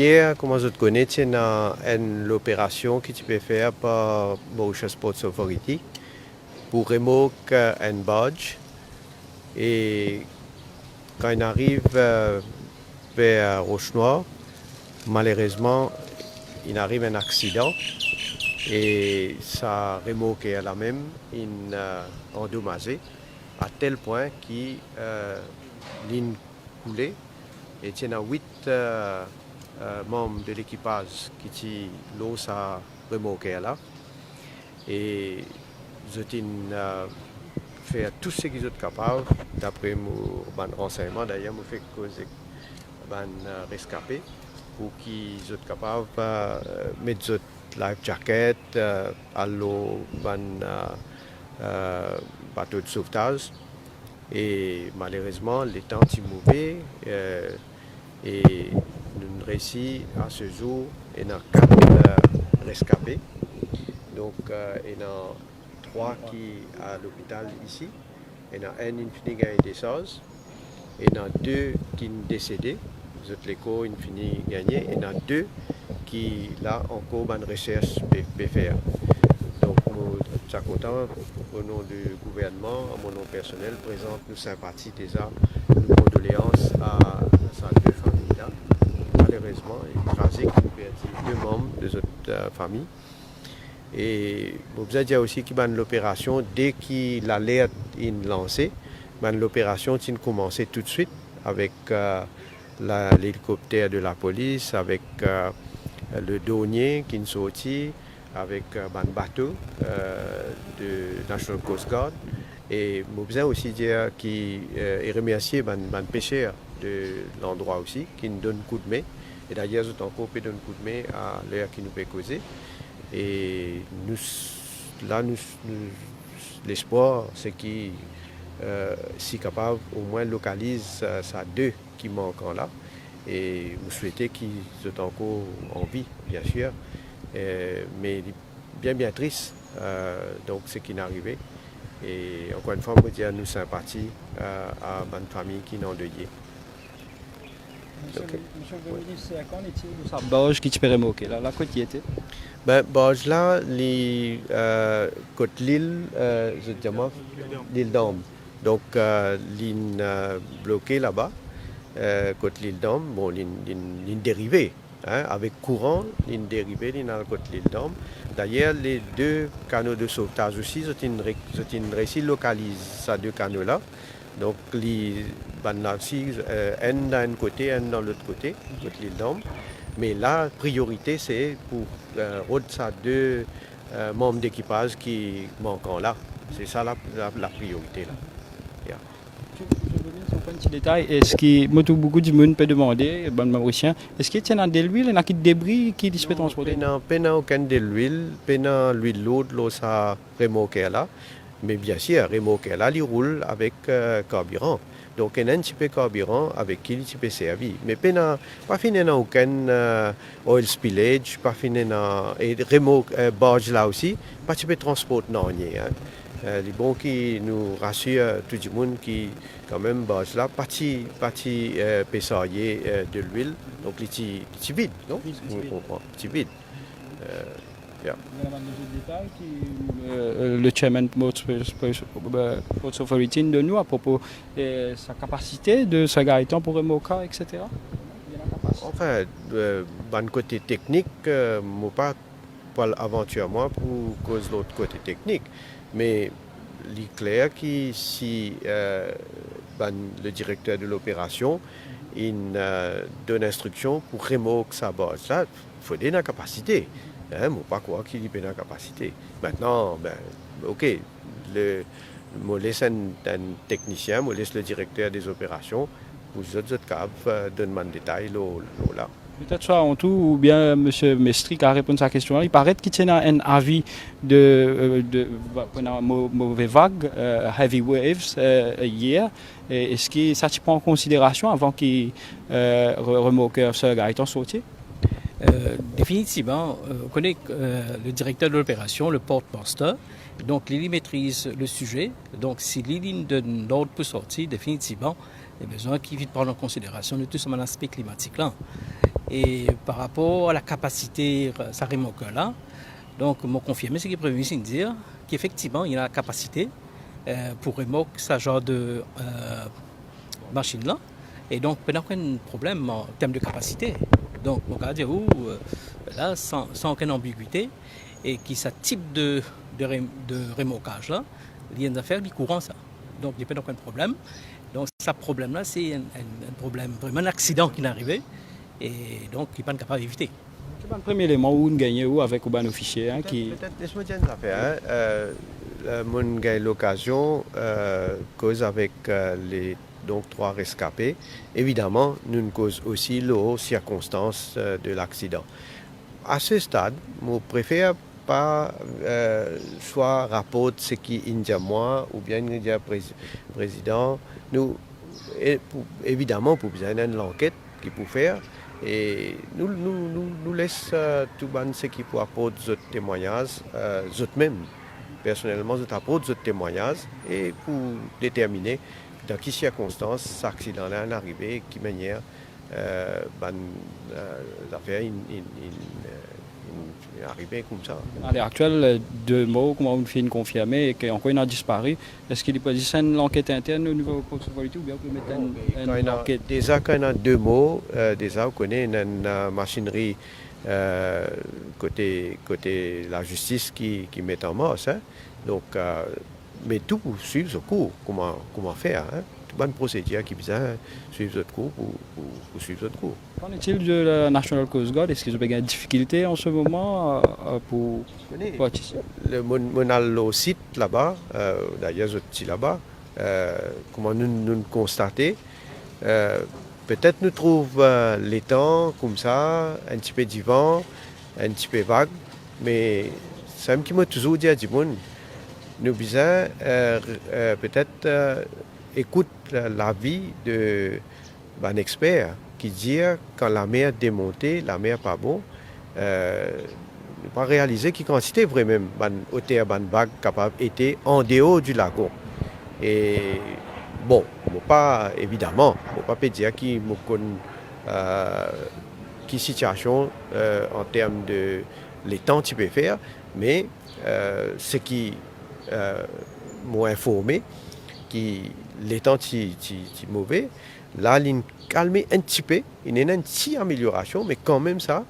hier, comment je te connais, c'est une opération que tu peux faire par Mauritius Ports Authority pour remorquer un barge. Et quand il arrive vers Roche-Noire, malheureusement, il arrive un accident et sa remorque est la même, il endommagé à tel point qu'il ligne coulée et il y a 8 membres de l'équipage qui l'eau sa remorque là et je fait tout ce qu'ils sont capables d'après mon renseignement d'ailleurs me fait causer rescapé pour qu'ils soient capables de mettre life jacket à l'eau bateau de sauvetage et malheureusement les temps sont mauvais et nous réussi à ce jour il y a 4 rescapés donc il y en a 3 qui sont à l'hôpital ici il y en a un qui finit gagner des choses il y en a 2 qui sont décédés les autres l'écho ils finissent gagner il y en a 2 qui là encore une recherche peut faire donc nous sommes contents au nom du gouvernement à mon nom personnel présente nos sympathies déjà nos condoléances à ces 2 familles là malheureusement il est tragique nous perdons 2 membres de notre famille et vous avez dit aussi qu'il y a l'opération dès qu'il l'alerte est lancée l'opération a commencé tout de suite avec l'hélicoptère de la police avec le douanier qui est sorti avec un bateau de National Coast Guard et vous avez aussi dire qu'il est remercié les pêcheurs de l'endroit aussi qui nous donnent un coup de main et d'ailleurs nous encore peut donner un coup de main à l'heure qui nous peut causer et l'espoir c'est qu'il si capable au moins localise ça 2 qui manquent là et nous souhaitons qu'ils soient encore en vie bien sûr mais bien triste donc ce qui est arrivé et encore une fois on peut dire nous sympathie à ma famille qui est endeuillée. Monsieur le ministre, qu'en est-il de sa barge qui peut remorquer là, la côte qui était? Barge là, les côte l'île, je dirais l'île d'Ambre. Donc ligne bloquée là-bas, côte l'île d'Ambre, bon ligne dérivée, hein, avec courant, ligne dérivée, ligne à la côte l'île d'Ambre. D'ailleurs, les 2 canaux de sauvetage aussi, j'ai réussi à localiser ces 2 canaux là. Donc, un d'un côté, un dans l'autre côté, l'île d'Ambre. Mais la priorité, c'est pour ces 2 membres d'équipage qui manquent là. C'est ça la priorité là. Yeah. Je veux dire un petit détail. Est-ce que beaucoup de monde peut demander, Mauricien, est-ce qu'il y a de l'huile, il y a des débris qui se peut transporter? Il n'y a aucun de l'huile, il n'y a l'huile lourde, l'eau ça remorqué là. Mais bien sûr, remorqué là, il roule avec carburant. Donc, il y a un petit peu de carburant avec qui il peut servir. Mais pas fini dans aucun oil spillage, pas fini dans et remorque barge là aussi, pas de transport non hein. Les bons qui nous rassurent tout le monde qui quand même barge là, pas de pessailler de l'huile, donc il est vide, non? Petit vide. Yeah. Le chairman Ports Authority de nous à propos de sa capacité de sa gaëtan pour remorquer, etc. Enfin, d'un côté technique, je ne pas aventureusement pour cause de l'autre côté technique, mais il est clair que si le directeur de l'opération donne instruction pour remorquer sa base, là, il faut donner la capacité. Je ne pas croire qu'il y a une capacité. Maintenant, ok, je laisse un technicien, je laisse le directeur des opérations, pour les autres capables de demander des détails là. Peut-être soit en tout, ou bien M. Mestrik a répondu à sa question. Il paraît qu'il y a un avis de mauvais vagues, heavy waves, hier. Est-ce que ça se prend en considération avant qu'il remorque ce gars étant sorti? Définitivement, on connaît le directeur de l'opération, le porte-master, donc Lily maîtrise le sujet. Donc si Lily donne l'ordre pour sortir, définitivement, il y a besoin qu'il vite prendre en considération de tout ce aspect climatique là. Et par rapport à la capacité, ça remorque là, donc m'ont confirmé ce qui est prévu, c'est de dire qu'effectivement il y a la capacité pour remorque ce genre de machine là. Et donc, il n'y a aucun problème en termes de capacité. Donc, on va dire là, sans aucune ambiguïté, et qui ce type de remorquage là, il y a une affaire qui courant ça. Donc, il n'y a pas aucun problème. Donc, ce problème-là, c'est un problème, vraiment un accident qui est arrivé, et donc, il n'est pas capable d'éviter. C'est le premier élément où on gagne avec un officier qui... Peut-être, laisse-moi dire une affaire. Mon gagne l'occasion, cause avec les donc 3 rescapés. Évidemment, nous cause aussi les circonstances de l'accident. À ce stade, je préfère pas soit rapport ce qui est moi ou bien le président. Nous, évidemment, pour besoin d'une enquête qui peut faire. Et nous laisse tout ce qui peut apporter d'autres témoignages, d'autres même. Personnellement, je apporte d'autres témoignages et pour déterminer dans quelles circonstances cet accident-là est arrivé, de quelle manière l'affaire est arrivée comme ça. À l'heure actuelle, 2 mots, comment on fait une confirmer et qu'encore il a disparu. Est-ce qu'il peut dire l'enquête interne au niveau de la politique ou bien on peut mettre une enquête? Déjà, quand on a 2 mots, déjà on connaît une machinerie côté la justice qui met en marche. Hein. Donc, mais tout pour suivre ce cours, comment faire. Hein. Tout bonne procédure qui vient suivre ce cours pour suivre ce cours. Qu'en est-il de la National Coast Guard? Est-ce qu'ils ont des difficultés en ce moment pour participer? On a le site là-bas, d'ailleurs, je suis là-bas. Comment nous constater? Peut-être nous trouvons les temps comme ça, un petit peu du vent, un petit peu vague, mais c'est ce qui m'a toujours dit à du monde. Nous besoin peut-être écoute l'avis d'un expert qui dit quand la mer démontée, la mer pas bon, ne pas réaliser qui quantité vraiment hauteur vague capable était en dehors du lagon. Et bon, pas évidemment, pas dire qui situation en termes de les temps tu peux faire, mais ce qui m'ont informé qui les temps si mauvais, là il calmer un petit peu, il y a une petite amélioration, mais quand même ça,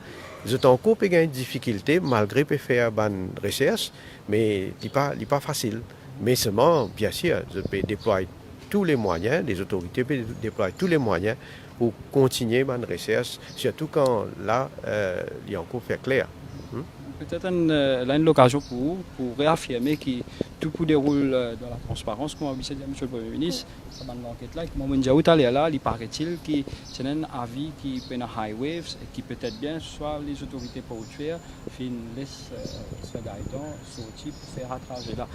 j'ai encore une difficulté malgré peut faire une recherche, mais il n'est pas facile. Mais seulement, bien sûr, je peux déployer tous les moyens, les autorités peuvent déployer tous les moyens pour continuer ma recherche, surtout quand là, il y a encore fait clair. Peut-être une occasion pour réaffirmer que tout pour déroule dans la transparence, comme a dit M. le Premier ministre, dans l'enquête là, comme on dit là, il paraît-il que c'est un avis qui peut être high waves et qui peut-être bien soit les autorités portuaires laissent ce Gaëtan sortir pour faire rattraper là.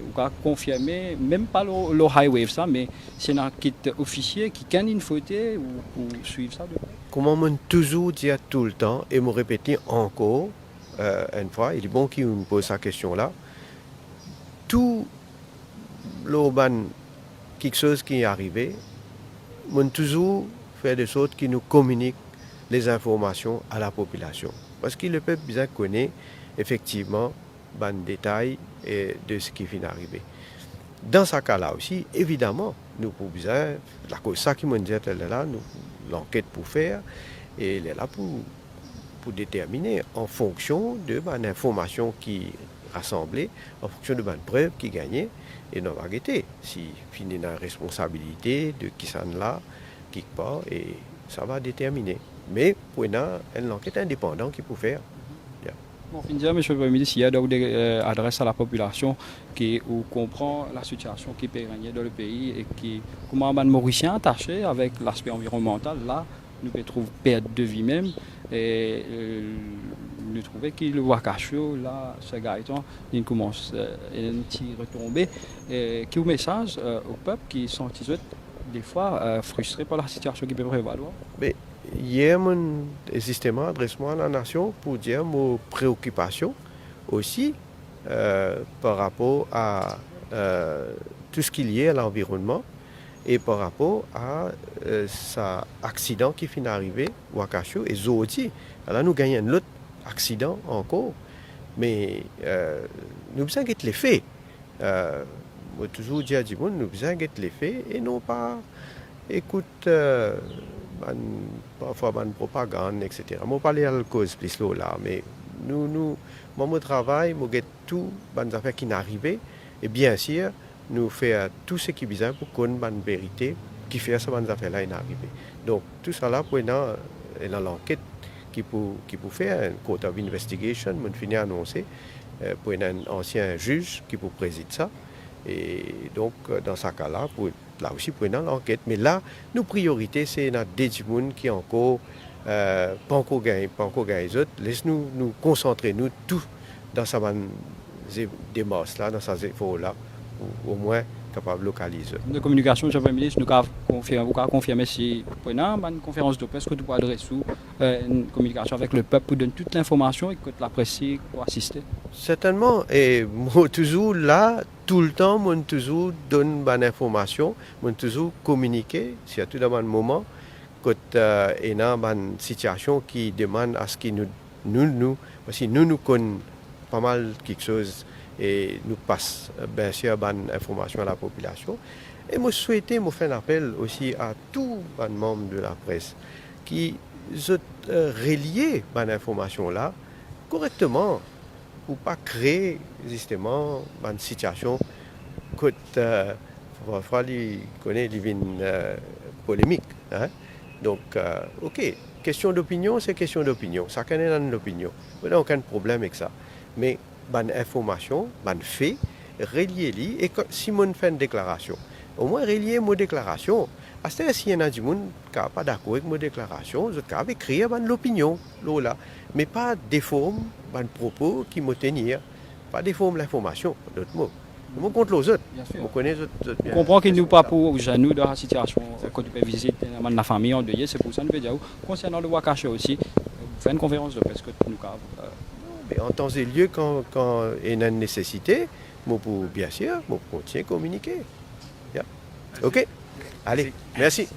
On va confirmer, même pas le high wave ça, mais c'est un kit officier qui a une photo ou pour suivre ça. Comme on toujours dit tout le temps et me répéter encore, une fois, il est bon qu'il me pose cette question-là. Tout l'urban, quelque chose qui est arrivé, on toujours fait des choses qui nous communiquent les informations à la population. Parce que le peuple bien connaît effectivement les détails de ce qui vient d'arriver. Dans ce cas-là aussi, évidemment, nous pouvons besoin, ça qui m'a dit là, l'enquête pour faire, et elle est là pour déterminer en fonction de l'information qui est rassemblée, en fonction de la preuve qui est gagnée, et nous allons arrêter. Si il y a une responsabilité de qui s'en là, quelque part, et ça va déterminer. Mais pour une enquête indépendante qui peut faire. Bon, M. le Premier ministre, il y a donc des adresses à la population qui comprend la situation qui peut régner dans le pays et qui, comment les Mauriciens attachés avec l'aspect environnemental, là, nous pouvons trouver perte de vie même. Et nous trouvons que le Wakashio, là, ce Gaëtan, il commence à retomber. Et qui est un message au peuple qui sont des fois frustrés par la situation qui peut prévaloir. Mais hier, mon système adresse-moi à la nation pour dire mes préoccupations aussi par rapport à tout ce qui est lié à l'environnement et par rapport à cet accident qui finit d'arriver, Wakasho et Zoti. Là, nous gagnons un autre accident encore, mais nous besoin de les faits. Moi, toujours dire à du monde, nous besoin de les faits et non pas écoute parfois une propagande, etc. Moi, parler à la cause plus là, mais nous, mon travail, moi, tout les affaires qui n'arrivent et bien sûr, nous faisons tout ce qui est besoin pour qu'on ait une vérité qui fait ça, ces affaires-là n'arrivent. Donc, tout ça là, pour dans l'enquête qui peut faire un court of investigation, on finit à annoncer pour un ancien juge qui peut présider ça. Et donc, dans ce cas-là, là aussi, pour dans l'enquête. Mais là, nos priorités, c'est notre des gens qui encore pas encore gagné les autres. Laisse-nous nous concentrer, nous, tout dans ces démarches-là, dans ces efforts-là, au moins capable de localiser. De communication, M. le Premier ministre, nous avons confirmé si pendant une conférence de presse que nous pouvons adresser une communication avec le peuple pour donner toute l'information et que la presse pour assister. Certainement, et moi toujours là, tout le temps, moi toujours donne bonne information, moi toujours communiquer, surtout dans un moment quand il y a une situation qui demande à ce que parce que nous connaissons pas mal quelque chose et nous passe bien sûr bonne information à la population. Et moi souhaitais faire un appel aussi à tous les membres de la presse qui relier bonne information là correctement pour pas créer justement une situation que parfois il connaît une polémique. Hein? Donc, ok, question d'opinion, c'est question d'opinion. Chacun a une opinion. Il n'y a aucun problème avec ça. Mais bonne information, bonne fait, relier-les. Et si on fait une déclaration, au moins relier mon déclaration. À ce s'il y en a du monde qui n'est pas d'accord avec ma déclaration, je vais écrire l'opinion, mais pas des formes, des propos qui me tenir, pas des formes l'information, d'autres mots. Moi contre les autres. On comprend qu'il nous pas pour nous dans la situation quand tu peux visiter la famille en deuil, c'est pour ça que nous veux dire concernant le Wakasho aussi, faire une conférence de presse que nous mais en temps et lieu quand il y a une nécessité, moi pour bien sûr, moi continuer à communiquer. Yeah. OK. Allez, merci.